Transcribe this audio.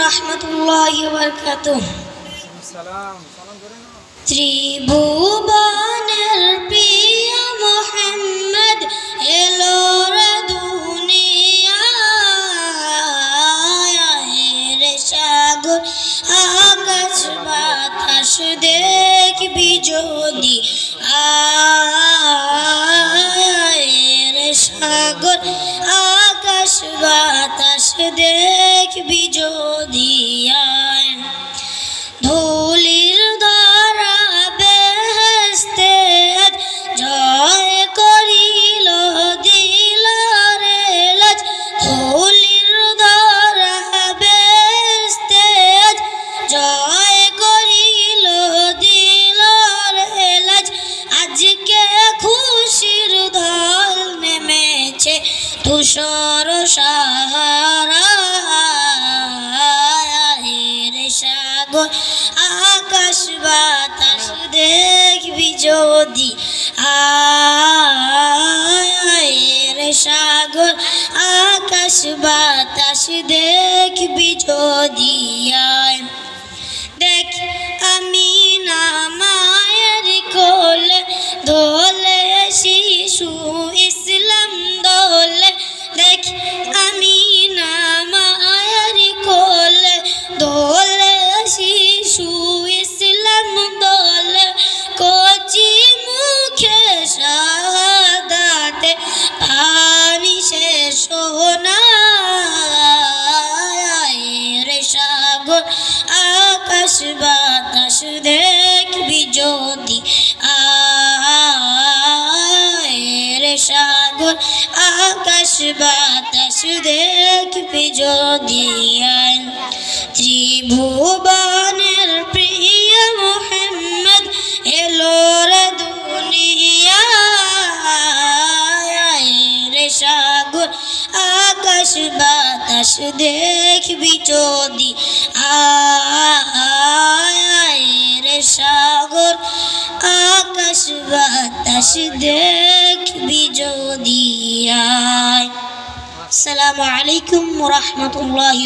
রাহমাতুল্লাহি ওয়া বারাকাতুহু। ত্রিভুবনের প্রিয় মুহাম্মদ এলো রে দুনিয়ায়, রে সাগর আকাশ বাতাস দেখবি যদি আয়, রে সাগর আকাশ বাতাস দেখবি যদি আয়। ধুলির দ্বারা বেহেশতে জয় করিল দিলারে লাজ, ধুলির দ্বারা বেহেশতে জয় করিল দিলারে লাজ। আজকে খুশির ঢল নেমেছে ধূসর সাহারায়, রে সাগর আকাশ বাতাস দেখবি যদি আয়, রে সাগর আকাশ বাতাস দেখবি যদি আয়। দেখ আমিনা মায়ের কোলে দোলে শিশু ইসলাম দোলে, দেখ আমিনা মায়ের কোলে দোলে শিশু ইসলাম দোলে। কচি মুখে শাহাদাতে পানি শেষ নাই, রে সাগর আকাশ বাতাস দেখবি যদি আয়, রে সাগর আকাশ বাতাস দেখবি যদি আয়। ত্রিভুবনের প্রিয় মুহাম্মদ এলো রে দুনিয়ায়, রে সাগর আকাশ বাতাস দেখবি যদি আয়, রে সাগর আকাশ বাতাস দেখবি যদি আয়। আসসালামু আলাইকুম ওয়া রাহমাতুল্লাহি।